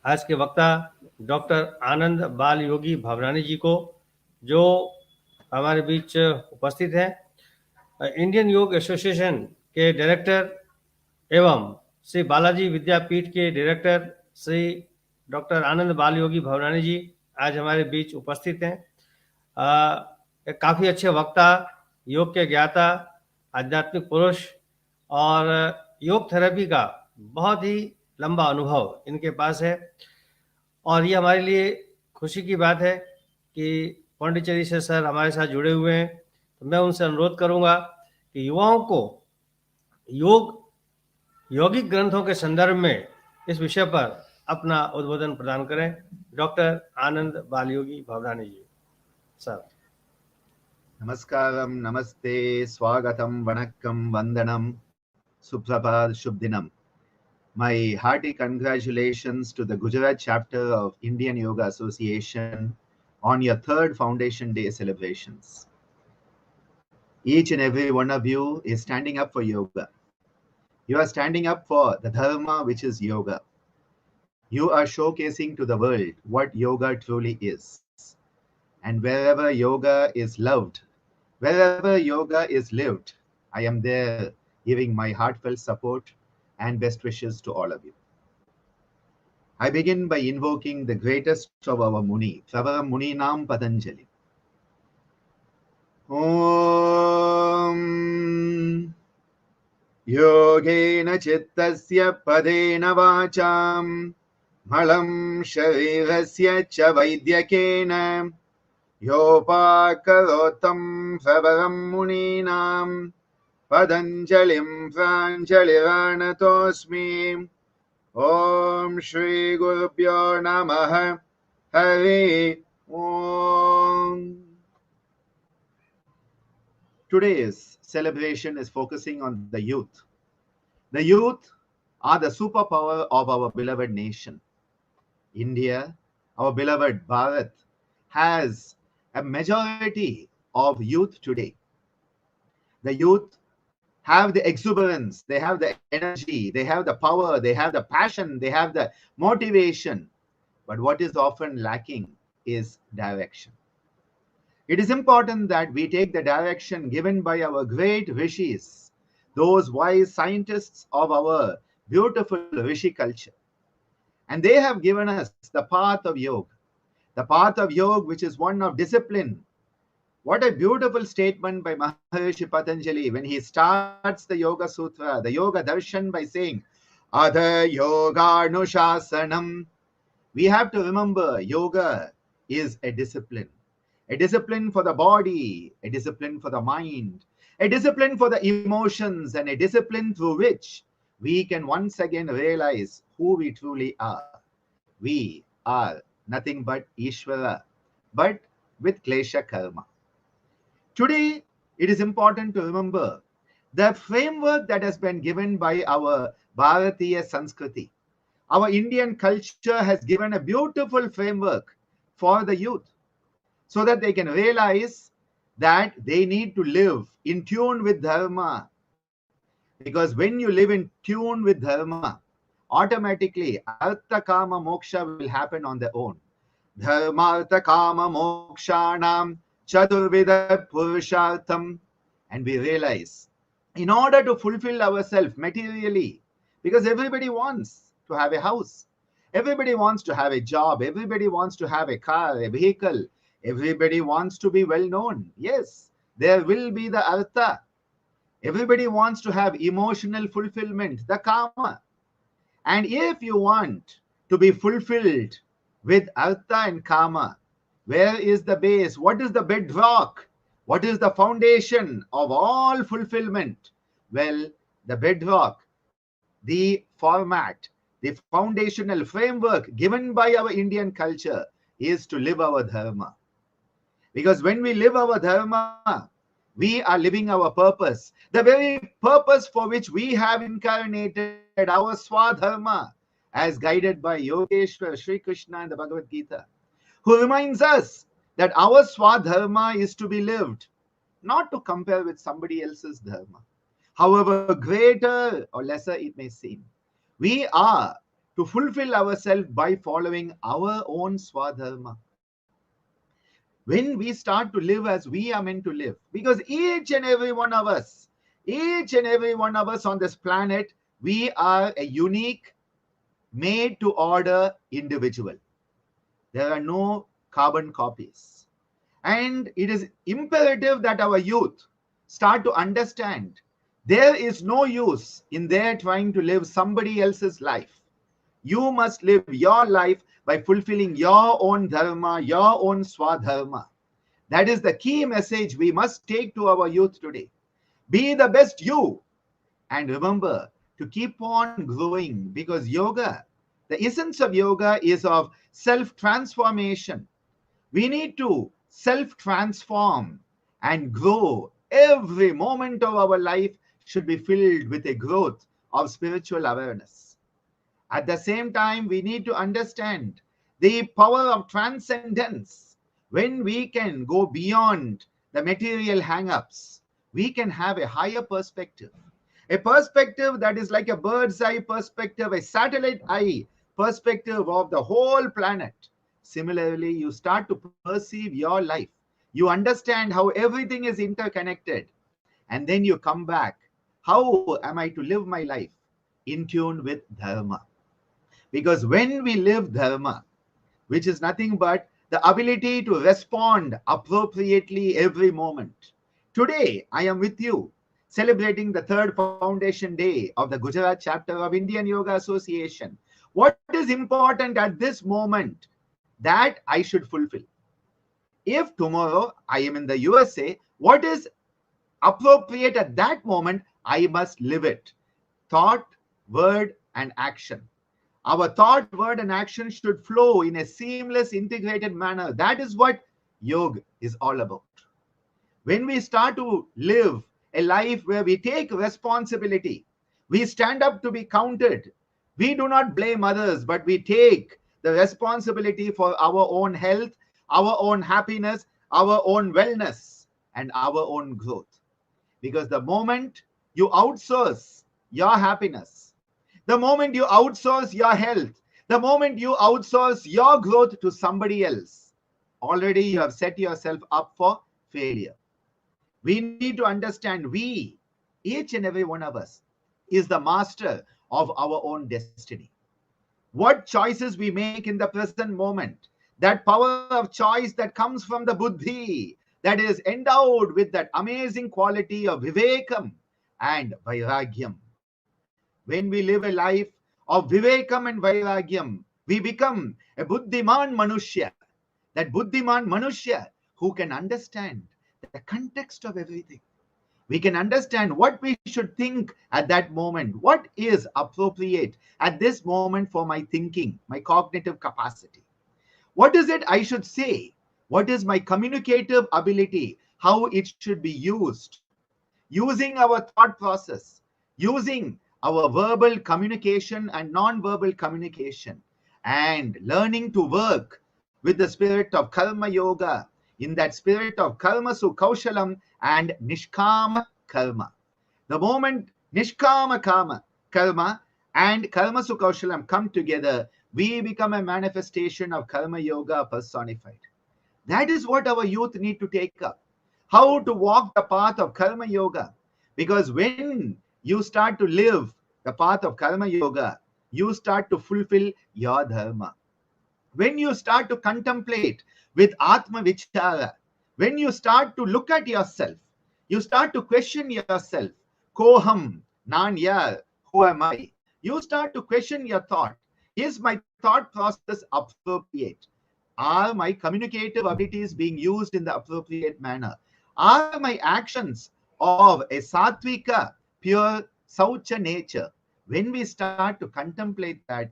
आज के वक्ता डॉक्टर आनंद बाल योगी भवनानी जी को, जो हमारे बीच उपस्थित हैं। इंडियन योग एसोसिएशन के डायरेक्टर एवं श्री बालाजी विद्यापीठ के डायरेक्टर श्री डॉक्टर आनंद बाल योगी भवनानी जी आज हमारे बीच उपस्थित हैं। काफ़ी अच्छे वक्ता, योग के ज्ञाता, आध्यात्मिक पुरुष और योग थेरेपी का बहुत ही लंबा अनुभव इनके पास है। और ये हमारे लिए खुशी की बात है कि पौंडीचेरी से सर हमारे साथ जुड़े हुए हैं। तो मैं उनसे अनुरोध करूंगा कि युवाओं को यौगिक ग्रंथों के संदर्भ में इस विषय पर अपना उद्बोधन प्रदान करें। Doctor Anand Balayogi Bhavnani ji, sir. Namaskaram, Namaste, Swagatam, Vanakkam, Vandanam, Suprabhat, Shubdinam. My hearty congratulations to the Gujarat chapter of Indian Yoga Association on your third Foundation Day celebrations. Each and every one of you is standing up for yoga. You are standing up for the dharma, which is yoga. You are showcasing to the world what yoga truly is. And wherever yoga is loved, wherever yoga is lived, I am there giving my heartfelt support and best wishes to all of you. I begin by invoking the greatest of our Muni, Prava Muninam Patanjali. Om Yogena Chittasya Padena Vacham Malam Sharirasya Cha Vaidyakena Yopakarotam Pravaram Muninam Padanjalim Pranjaliranatosmi. Om Shri Gurubhyo Namaha Hari Om. Today's celebration is focusing on the youth. The youth are the superpower of our beloved nation. India, our beloved Bharat, has a majority of youth today. The youth have the exuberance, they have the energy, they have the power, they have the passion, they have the motivation. But what is often lacking is direction. It is important that we take the direction given by our great rishis, those wise scientists of our beautiful rishi culture. And they have given us the path of yoga, the path of yoga, which is one of discipline. What a beautiful statement by Maharishi Patanjali when he starts the Yoga Sutra, the Yoga Darshan, by saying, Adha Yoga Anushasanam. We have to remember yoga is a discipline for the body, a discipline for the mind, a discipline for the emotions, and a discipline through which we can once again realize who we truly are. We are nothing but Ishvara, but with Klesha Karma. Today, it is important to remember the framework that has been given by our Bharatiya Sanskriti. Our Indian culture has given a beautiful framework for the youth so that they can realize that they need to live in tune with Dharma. Because when you live in tune with Dharma, automatically Artha Kama Moksha will happen on their own. Dharma Artha Kama Mokshanam Chaturvida Purushartham. And we realize, in order to fulfill ourselves materially, because everybody wants to have a house, everybody wants to have a job, everybody wants to have a car, a vehicle, everybody wants to be well known. Yes, there will be the artha. Everybody wants to have emotional fulfillment, the kama. And if you want to be fulfilled with artha and kama, where is the base? What is the bedrock? What is the foundation of all fulfillment? Well, the bedrock, the format, the foundational framework given by our Indian culture is to live our dharma. Because when we live our dharma, we are living our purpose. The very purpose for which we have incarnated our Swadharma, as guided by Yogeshwar Sri Krishna in the Bhagavad Gita, who reminds us that our Swadharma is to be lived, not to compare with somebody else's dharma, however greater or lesser it may seem. We are to fulfill ourselves by following our own Swadharma. When we start to live as we are meant to live, because each and every one of us, on this planet, we are a unique, made to order individual. There are no carbon copies. And it is imperative that our youth start to understand there is no use in their trying to live somebody else's life. You must live your life by fulfilling your own dharma, your own swadharma. That is the key message we must take to our youth today. Be the best you. And remember to keep on growing, because yoga, the essence of yoga is of self-transformation. We need to self-transform and grow. Every moment of our life should be filled with a growth of spiritual awareness. At the same time, we need to understand the power of transcendence. When we can go beyond the material hang-ups, we can have a higher perspective. A perspective that is like a bird's eye perspective, a satellite eye perspective of the whole planet. Similarly, you start to perceive your life. You understand how everything is interconnected. And then you come back. How am I to live my life? In tune with dharma. Because when we live dharma, which is nothing but the ability to respond appropriately every moment. Today, I am with you, celebrating the third foundation day of the Gujarat chapter of Indian Yoga Association. What is important at this moment that I should fulfill? If tomorrow I am in the USA, what is appropriate at that moment? I must live it. Thought, word, and action. Our thought, word, and action should flow in a seamless, integrated manner. That is what yoga is all about. When we start to live a life where we take responsibility, we stand up to be counted. We do not blame others, but we take the responsibility for our own health, our own happiness, our own wellness, and our own growth. Because the moment you outsource your happiness, the moment you outsource your health, the moment you outsource your growth to somebody else, already you have set yourself up for failure. We need to understand we, each and every one of us, is the master of our own destiny. What choices we make in the present moment, that power of choice that comes from the buddhi, that is endowed with that amazing quality of vivekam and vairagyam. When we live a life of vivekam and vairagyam, we become a buddhiman manushya. That buddhiman manushya who can understand the context of everything. We can understand what we should think at that moment. What is appropriate at this moment for my thinking, my cognitive capacity? What is it I should say? What is my communicative ability? How it should be used? Using our thought process, using our verbal communication and non-verbal communication, and learning to work with the spirit of karma yoga, in that spirit of karma su kaushalam and nishkama karma. The moment nishkama karma and karma su kaushalam come together, we become a manifestation of karma yoga personified. That is what our youth need to take up. How to walk the path of karma yoga. Because when you start to live the path of karma yoga, you start to fulfill your dharma. When you start to contemplate with Atma Vichara, when you start to look at yourself, you start to question yourself, Koham, Nan Yar, who am I? You start to question your thought. Is my thought process appropriate? Are my communicative abilities being used in the appropriate manner? Are my actions of a sattvika, pure saucha nature? When we start to contemplate that,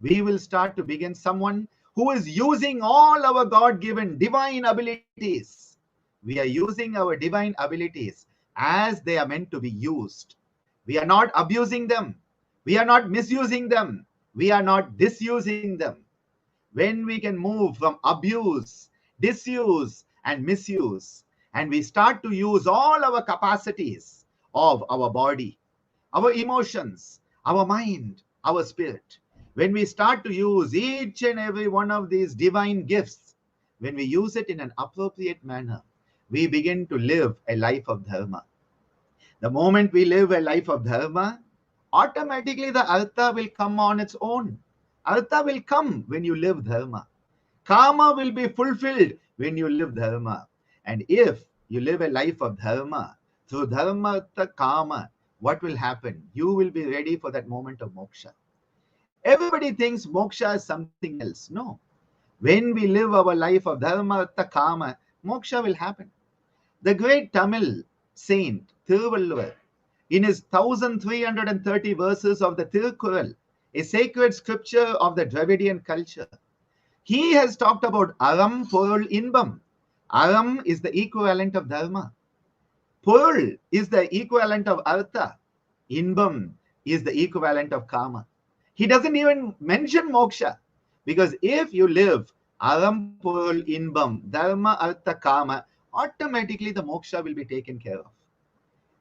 we will start to begin someone who is using all our God-given divine abilities. We are using our divine abilities as they are meant to be used. We are not abusing them. We are not misusing them. We are not disusing them. When we can move from abuse, disuse, and misuse, and we start to use all our capacities of our body, our emotions, our mind, our spirit, when we start to use each and every one of these divine gifts, when we use it in an appropriate manner, we begin to live a life of dharma. The moment we live a life of dharma, automatically the artha will come on its own. Artha will come when you live dharma. Karma will be fulfilled when you live dharma. And if you live a life of dharma, through dharma, artha, kama, what will happen? You will be ready for that moment of moksha. Everybody thinks moksha is something else. No. When we live our life of dharma, artha, kama, moksha will happen. The great Tamil saint Thiruvalluvar, in his 1330 verses of the Tirukkural, a sacred scripture of the Dravidian culture, he has talked about aram, porul, inbam. Aram is the equivalent of dharma. Porul is the equivalent of artha. Inbam is the equivalent of kama. He doesn't even mention moksha, because if you live aram, porul, inbam, dharma, artha, kama, automatically the moksha will be taken care of.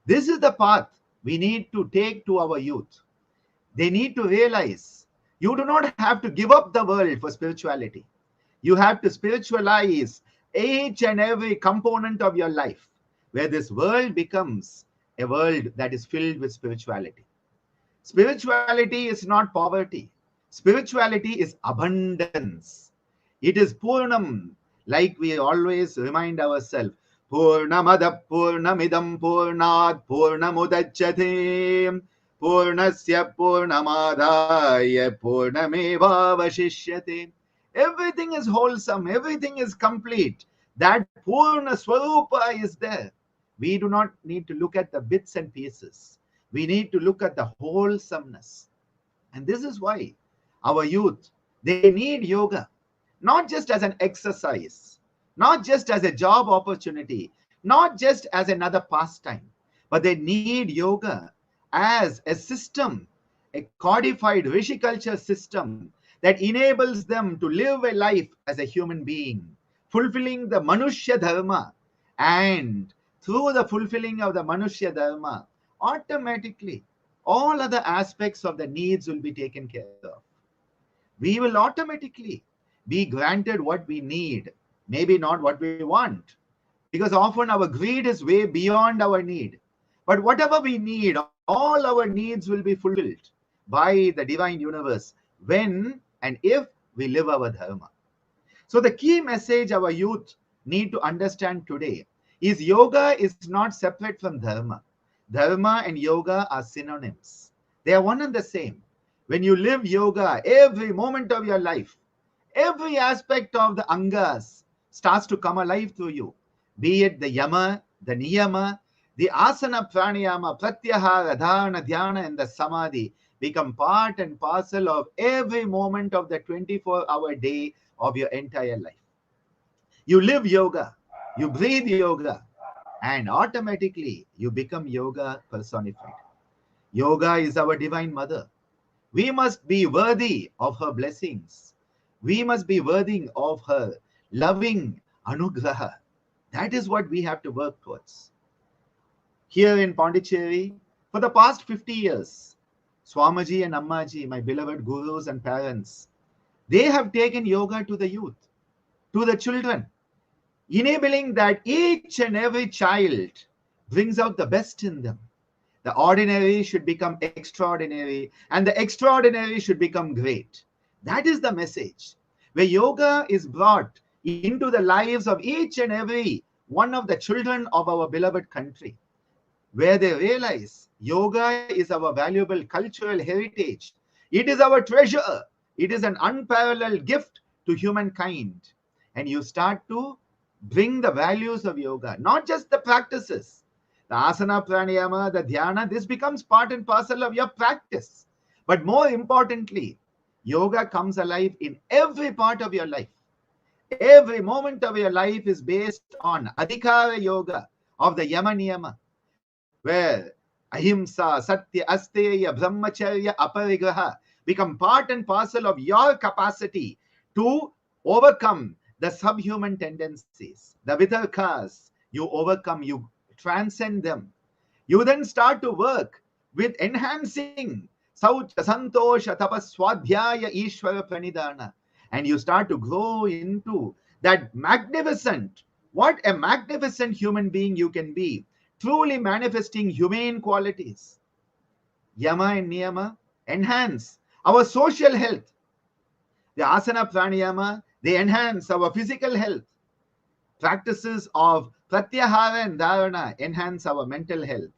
This is the path we need to take to our youth. They need to realize you do not have to give up the world for spirituality. You have to spiritualize each and every component of your life, where this world becomes a world that is filled with spirituality. Spirituality is not poverty. Spirituality is abundance. It is Purnam, like we always remind ourselves. Purnamada Purnamidam Purnat Purnamudachyate Purnasya Purnamadaya Purnameva Vashishyate. Everything is wholesome, everything is complete. That Purna Swarupa is there. We do not need to look at the bits and pieces. We need to look at the wholesomeness. And this is why our youth, they need yoga, not just as an exercise, not just as a job opportunity, not just as another pastime, but they need yoga as a system, a codified rishi culture system that enables them to live a life as a human being, fulfilling the Manushya Dharma. And through the fulfilling of the Manushya Dharma, automatically all other aspects of the needs will be taken care of. We will automatically be granted what we need, maybe not what we want, because often our greed is way beyond our need. But whatever we need, all our needs will be fulfilled by the divine universe when and if we live our dharma. So the key message our youth need to understand today is yoga is not separate from dharma. Dharma and yoga are synonyms. They are one and the same. When you live yoga, every moment of your life, every aspect of the angas starts to come alive through you, be it the yama, the niyama, the asana, pranayama, pratyahara, dharana, dhyana, and the samadhi become part and parcel of every moment of the 24-hour day of your entire life. You live yoga, you breathe yoga, and automatically you become yoga personified. Yoga is our divine mother. We must be worthy of her blessings. We must be worthy of her loving anugraha. That is what we have to work towards. Here in Pondicherry, for the past 50 years, Swamiji and Ammaji, my beloved gurus and parents, they have taken yoga to the youth, to the children, enabling that each and every child brings out the best in them. The ordinary should become extraordinary, and the extraordinary should become great. That is the message, where yoga is brought into the lives of each and every one of the children of our beloved country, where they realize yoga is our valuable cultural heritage. It is our treasure. It is an unparalleled gift to humankind. And you start to bring the values of yoga, not just the practices. The asana, pranayama, the dhyana, this becomes part and parcel of your practice. But more importantly, yoga comes alive in every part of your life. Every moment of your life is based on adhikara yoga of the yama niyama, where ahimsa, satya, asteya, brahmacharya, aparigraha become part and parcel of your capacity to overcome the subhuman tendencies, the vitarkas. You overcome, you transcend them. You then start to work with enhancing Saucha, Santosha, Tapaswadhyaya, Ishvara Pranidhana. And you start to grow into that magnificent, what a magnificent human being you can be, truly manifesting humane qualities. Yama and Niyama enhance our social health. The asana pranayama, they enhance our physical health. Practices of pratyahara and dharana enhance our mental health.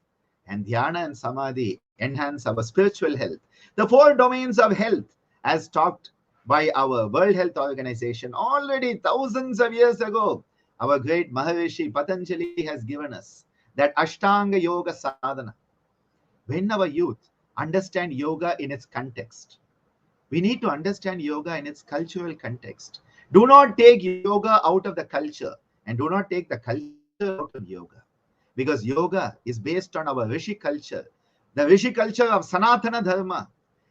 And dhyana and samadhi enhance our spiritual health. The four domains of health, as talked by our World Health Organization already thousands of years ago, our great Maharishi Patanjali has given us that Ashtanga Yoga Sadhana. When our youth understand yoga in its context, we need to understand yoga in its cultural context. Do not take yoga out of the culture and do not take the culture out of yoga, because yoga is based on our Rishi culture, the Rishi culture of Sanatana Dharma.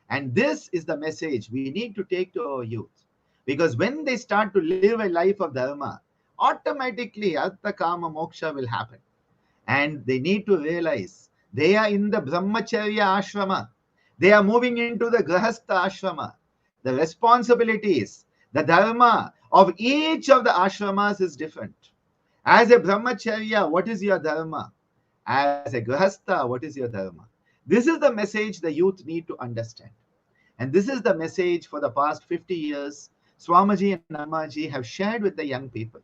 And this is the message we need to take to our youth, because when they start to live a life of Dharma, automatically Artha Kama Moksha will happen. And they need to realize they are in the Brahmacharya Ashrama. They are moving into the Grahastha Ashrama. The responsibilities, the dharma of each of the ashramas is different. As a Brahmacharya, what is your dharma? As a Grahastha, what is your dharma? This is the message the youth need to understand. And this is the message for the past 50 years Swamiji and Ammaji have shared with the young people.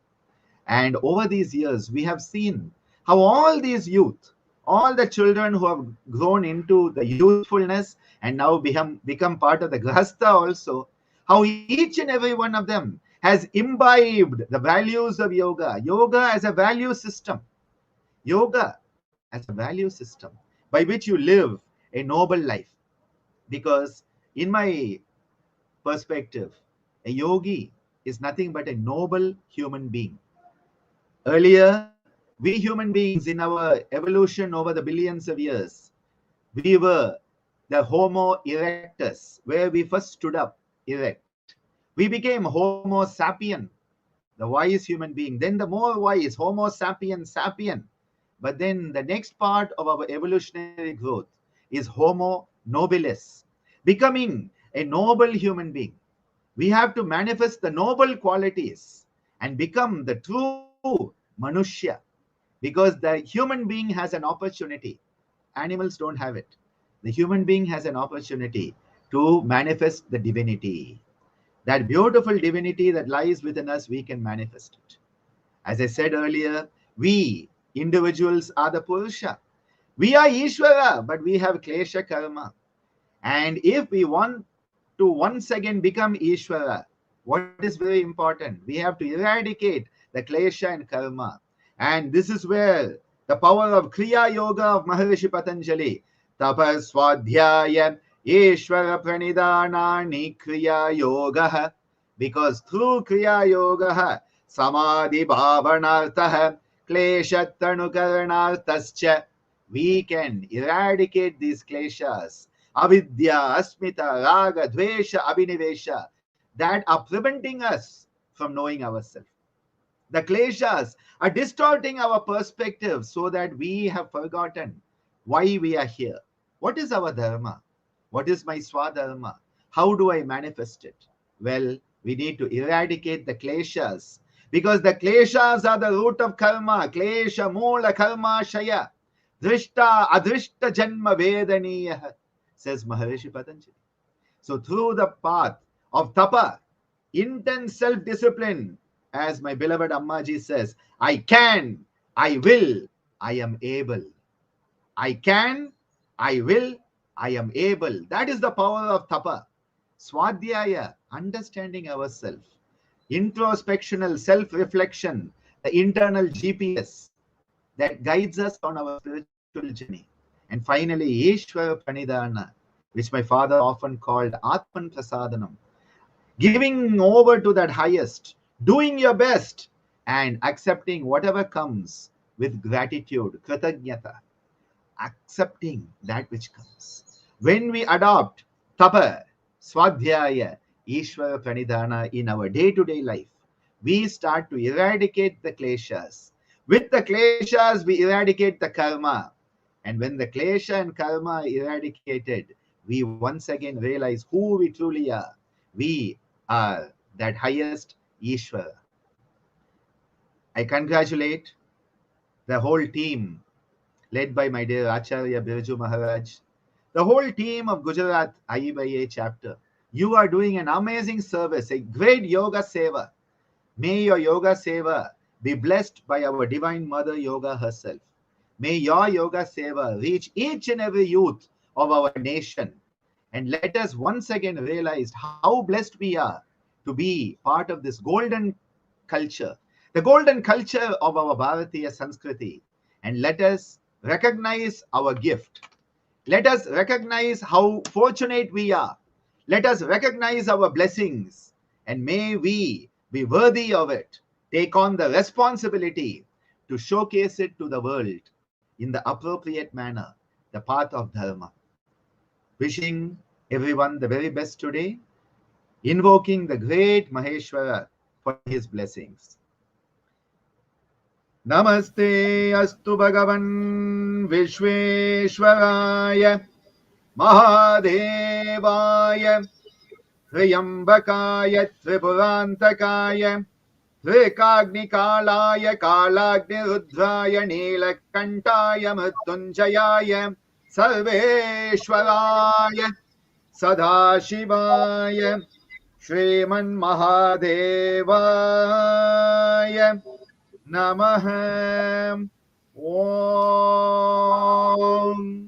And over these years, we have seen how all these youth, all the children who have grown into the youthfulness and now become part of the Grahastha also, how each and every one of them has imbibed the values of yoga. Yoga as a value system. Yoga as a value system by which you live a noble life. Because in my perspective, a yogi is nothing but a noble human being. Earlier, we human beings in our evolution over the billions of years, we were the Homo erectus, where we first stood up erect. We became Homo sapien, the wise human being. Then the more wise, Homo sapien. But then the next part of our evolutionary growth is Homo nobilis, becoming a noble human being. We have to manifest the noble qualities and become the true Manushya, because the human being has an opportunity. Animals don't have it. The human being has an opportunity to manifest the divinity. That beautiful divinity that lies within us, we can manifest it. As I said earlier, we individuals are the Purusha. We are Ishvara, but we have Klesha Karma. And if we want to once again become Ishvara, what is very important? We have to eradicate the Klesha and Karma. And this is where the power of Kriya Yoga of Maharishi Patanjali, Tapaswadhyaya Ishvara Pranidhanani Kriya Yoga, because through Kriya Yoga, Samadhi Bhavanartha Klesha Tanukaranartascha, we can eradicate these kleshas, avidya, asmita, raga, dvesha, abhinivesha, that are preventing us from knowing ourselves. The kleshas are distorting our perspective so that we have forgotten why we are here. What is our dharma? What is my swadharma? How do I manifest it? Well, we need to eradicate the kleshas, because the kleshas are the root of karma. Klesha moola karma shaya. Drishta adrishta janma vedaniya, says Maharishi Patanjali. So through the path of tapa, intense self-discipline, as my beloved Ammaji says, I can, I will, I am able. I can, I will, I am able. That is the power of tapa. Swadhyaya, understanding ourselves. Introspectional self-reflection, the internal GPS that guides us on our spiritual journey. And finally, Ishvara Pranidhana, which my father often called Atman Prasadanam, giving over to that highest, doing your best, and accepting whatever comes with gratitude, kritagnyata, accepting that which comes. When we adopt tapa, swadhyaya, Ishvara Pranidhana in our day-to-day life, we start to eradicate the kleshas. With the kleshas, we eradicate the karma. And when the klesha and karma are eradicated, we once again realize who we truly are. We are that highest Ishvara. I congratulate the whole team led by my dear Acharya Birju Maharaj, the whole team of Gujarat IEBA chapter. You are doing an amazing service, a great yoga seva. May your yoga seva be blessed by our Divine Mother Yoga herself. May your yoga seva reach each and every youth of our nation. And let us once again realize how blessed we are to be part of this golden culture, the golden culture of our Bharatiya Sanskriti. And let us recognize our gift. Let us recognize how fortunate we are. Let us recognize our blessings. And may we be worthy of it. Take on the responsibility to showcase it to the world in the appropriate manner, the path of Dharma. Wishing everyone the very best today, invoking the great Maheshwara for his blessings. Namaste astu Bhagavan Vishveshwaraya Mahadevaya Triyambakaya Tripurantakaya Trikagnikalaya Kalagnirudraya Nilakantaya Mrityunjayaya Sarveshwaraya Sadashivaya Shriman Mahadevaya Namaha. Om